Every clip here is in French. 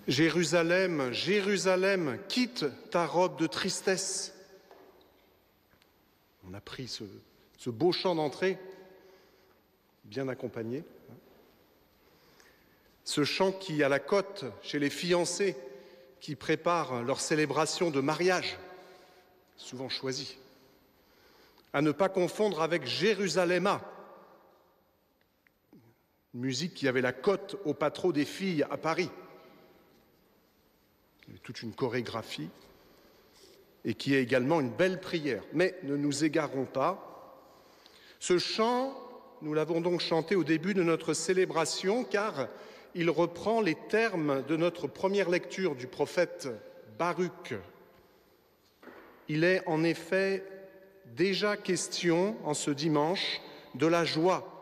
Jérusalem, Jérusalem, quitte ta robe de tristesse. On a pris ce beau chant d'entrée, bien accompagné. Ce chant qui, à la côte, chez les fiancés, qui préparent leur célébration de mariage, souvent choisie, à ne pas confondre avec Jérusalema, une musique qui avait la cote au patro des filles à Paris. Il y avait toute une chorégraphie et qui est également une belle prière. Mais ne nous égarons pas. Ce chant, nous l'avons donc chanté au début de notre célébration car il reprend les termes de notre première lecture du prophète Baruch. Il est en effet déjà question en ce dimanche de la joie,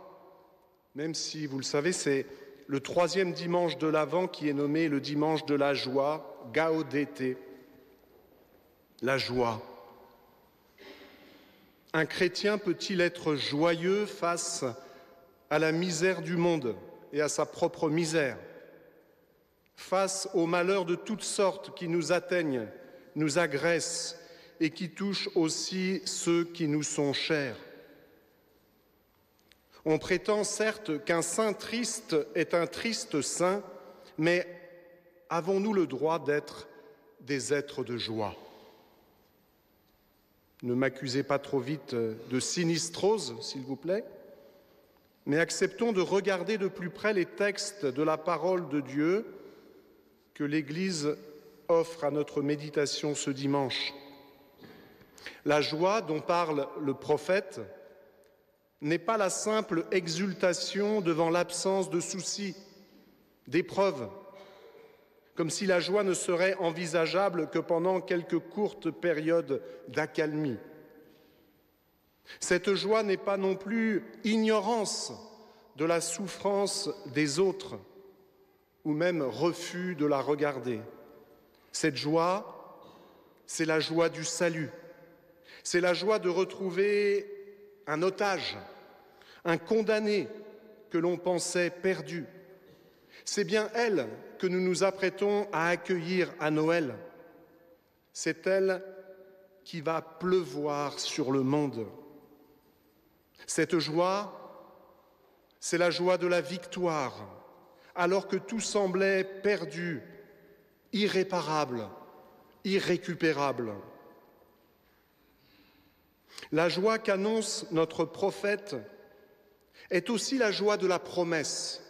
même si, vous le savez, c'est le 3e dimanche de l'Avent qui est nommé le dimanche de la joie, Gaudete, la joie. Un chrétien peut-il être joyeux face à la misère du monde et à sa propre misère, face aux malheurs de toutes sortes qui nous atteignent, nous agressent et qui touchent aussi ceux qui nous sont chers? On prétend certes qu'un saint triste est un triste saint, mais avons-nous le droit d'être des êtres de joie? Ne m'accusez pas trop vite de sinistrose, s'il vous plaît, mais acceptons de regarder de plus près les textes de la parole de Dieu que l'Église offre à notre méditation ce dimanche. La joie dont parle le prophète n'est pas la simple exultation devant l'absence de soucis, d'épreuves, comme si la joie ne serait envisageable que pendant quelques courtes périodes d'accalmie. Cette joie n'est pas non plus ignorance de la souffrance des autres, ou même refus de la regarder. Cette joie, c'est la joie du salut. C'est la joie de retrouver un otage, un condamné que l'on pensait perdu. C'est bien elle que nous nous apprêtons à accueillir à Noël. C'est elle qui va pleuvoir sur le monde. Cette joie, c'est la joie de la victoire, alors que tout semblait perdu, irréparable, irrécupérable. La joie qu'annonce notre prophète est aussi la joie de la promesse.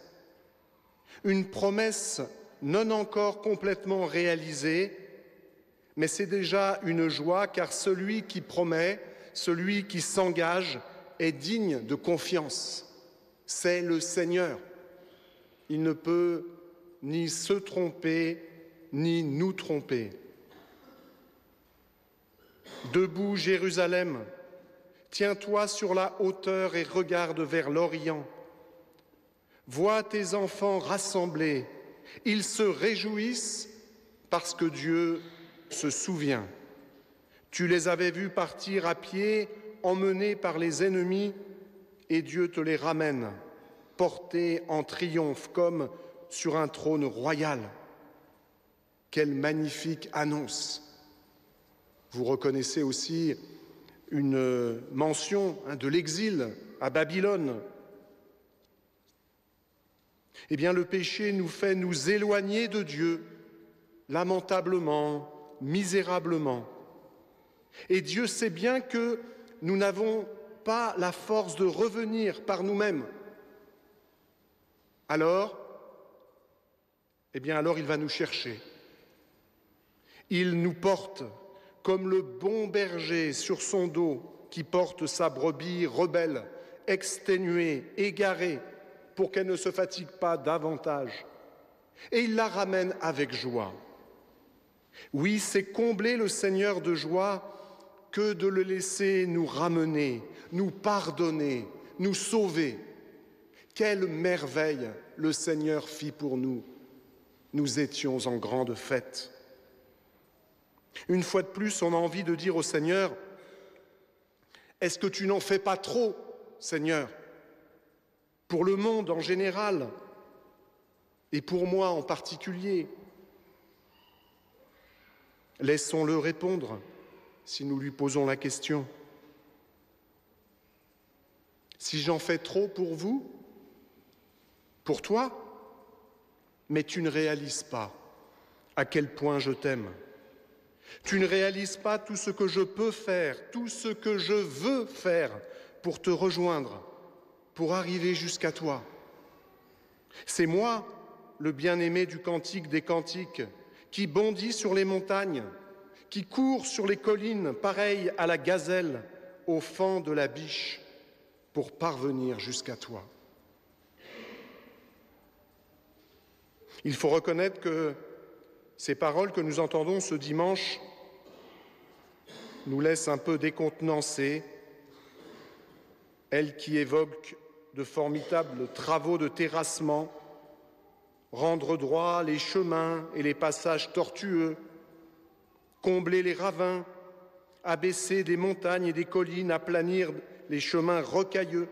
Une promesse non encore complètement réalisée, mais c'est déjà une joie car celui qui promet, celui qui s'engage est digne de confiance. C'est le Seigneur. Il ne peut ni se tromper, ni nous tromper. Debout, Jérusalem, tiens-toi sur la hauteur et regarde vers l'Orient. Vois tes enfants rassemblés, ils se réjouissent parce que Dieu se souvient. Tu les avais vus partir à pied, emmenés par les ennemis, et Dieu te les ramène, portés en triomphe comme sur un trône royal. Quelle magnifique annonce! Vous reconnaissez aussi une mention de l'exil à Babylone. Eh bien, le péché nous fait nous éloigner de Dieu, lamentablement, misérablement. Et Dieu sait bien que nous n'avons pas la force de revenir par nous-mêmes. Alors il va nous chercher. Il nous porte comme le bon berger sur son dos qui porte sa brebis rebelle, exténuée, égarée, pour qu'elle ne se fatigue pas davantage. Et il la ramène avec joie. Oui, c'est combler le Seigneur de joie que de le laisser nous ramener, nous pardonner, nous sauver. Quelle merveille le Seigneur fit pour nous. Nous étions en grande fête. Une fois de plus, on a envie de dire au Seigneur, « Est-ce que tu n'en fais pas trop, Seigneur, pour le monde en général et pour moi en particulier ? Laissons-le répondre si nous lui posons la question. Si j'en fais trop pour vous, pour toi, mais tu ne réalises pas à quel point je t'aime. Tu ne réalises pas tout ce que je peux faire, tout ce que je veux faire pour te rejoindre, pour arriver jusqu'à toi. C'est moi, le bien-aimé du Cantique des Cantiques, qui bondit sur les montagnes, qui court sur les collines, pareil à la gazelle au fend de la biche, pour parvenir jusqu'à toi. Il faut reconnaître que ces paroles que nous entendons ce dimanche nous laissent un peu décontenancés, elles qui évoquent de formidables travaux de terrassement, rendre droit les chemins et les passages tortueux, combler les ravins, abaisser des montagnes et des collines, aplanir les chemins rocailleux.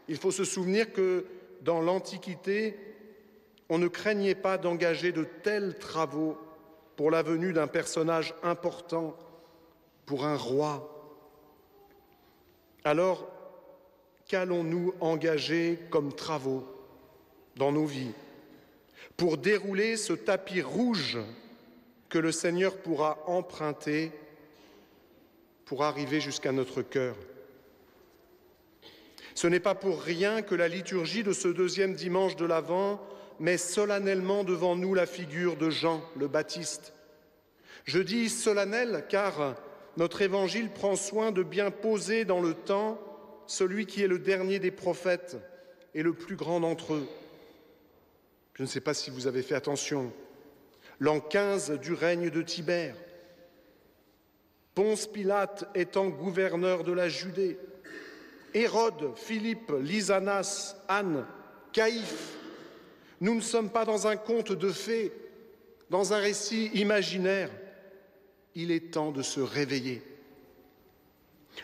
Il faut se souvenir que dans l'Antiquité, on ne craignait pas d'engager de tels travaux pour la venue d'un personnage important, pour un roi. Alors, qu'allons-nous engager comme travaux dans nos vies pour dérouler ce tapis rouge que le Seigneur pourra emprunter pour arriver jusqu'à notre cœur? Ce n'est pas pour rien que la liturgie de ce deuxième dimanche de l'Avent met solennellement devant nous la figure de Jean le Baptiste. Je dis solennel car notre évangile prend soin de bien poser dans le temps celui qui est le dernier des prophètes et le plus grand d'entre eux. Je ne sais pas si vous avez fait attention. L'an 15 du règne de Tibère, Ponce Pilate étant gouverneur de la Judée, Hérode, Philippe, Lysanas, Anne, Caïphe. Nous ne sommes pas dans un conte de fées, dans un récit imaginaire. Il est temps de se réveiller.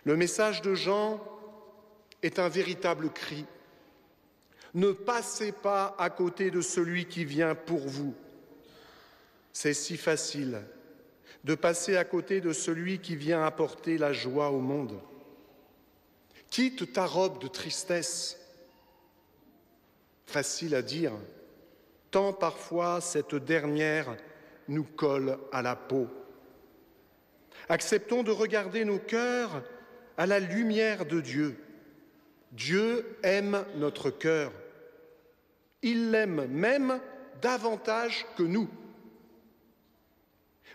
Le message de Jean est un véritable cri. Ne passez pas à côté de celui qui vient pour vous. C'est si facile de passer à côté de celui qui vient apporter la joie au monde. Quitte ta robe de tristesse. Facile à dire, tant parfois cette dernière nous colle à la peau. Acceptons de regarder nos cœurs à la lumière de Dieu. Dieu aime notre cœur. Il l'aime même davantage que nous.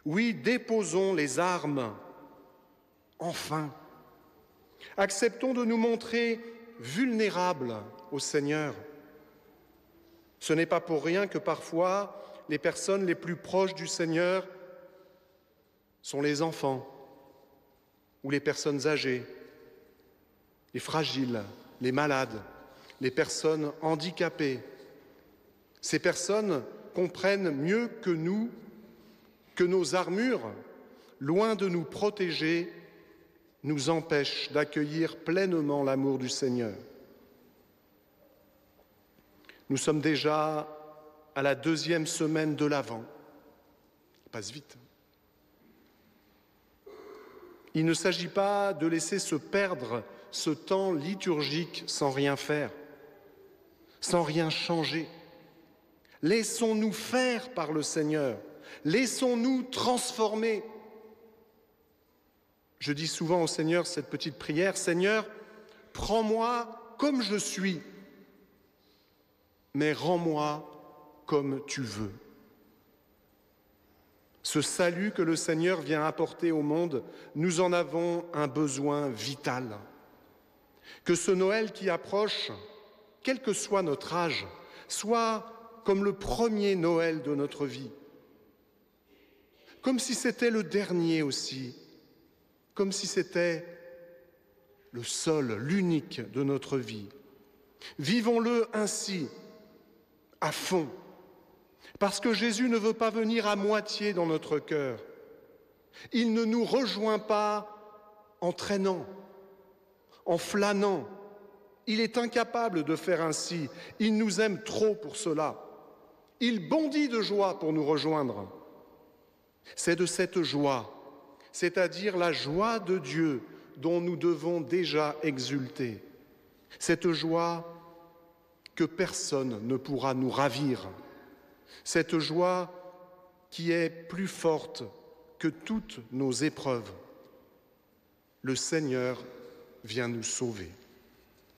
Oui, déposons les armes, enfin. Acceptons de nous montrer vulnérables au Seigneur. Ce n'est pas pour rien que parfois les personnes les plus proches du Seigneur sont les enfants ou les personnes âgées, les fragiles, les malades, les personnes handicapées. Ces personnes comprennent mieux que nous que nos armures, loin de nous protéger, nous empêchent d'accueillir pleinement l'amour du Seigneur. Nous sommes déjà à la deuxième semaine de l'Avent. Ça passe vite. Il ne s'agit pas de laisser se perdre ce temps liturgique sans rien faire, sans rien changer. Laissons-nous faire par le Seigneur. Laissons-nous transformer. Je dis souvent au Seigneur cette petite prière, « Seigneur, prends-moi comme je suis, mais rends-moi comme tu veux. » Ce salut que le Seigneur vient apporter au monde, nous en avons un besoin vital. Que ce Noël qui approche, quel que soit notre âge, soit comme le premier Noël de notre vie, comme si c'était le dernier aussi, comme si c'était le seul, l'unique de notre vie. Vivons-le ainsi, à fond, parce que Jésus ne veut pas venir à moitié dans notre cœur. Il ne nous rejoint pas en traînant, en flânant. Il est incapable de faire ainsi. Il nous aime trop pour cela. Il bondit de joie pour nous rejoindre. C'est de cette joie, c'est-à-dire la joie de Dieu, dont nous devons déjà exulter. Cette joie que personne ne pourra nous ravir. Cette joie qui est plus forte que toutes nos épreuves. Le Seigneur vient nous sauver.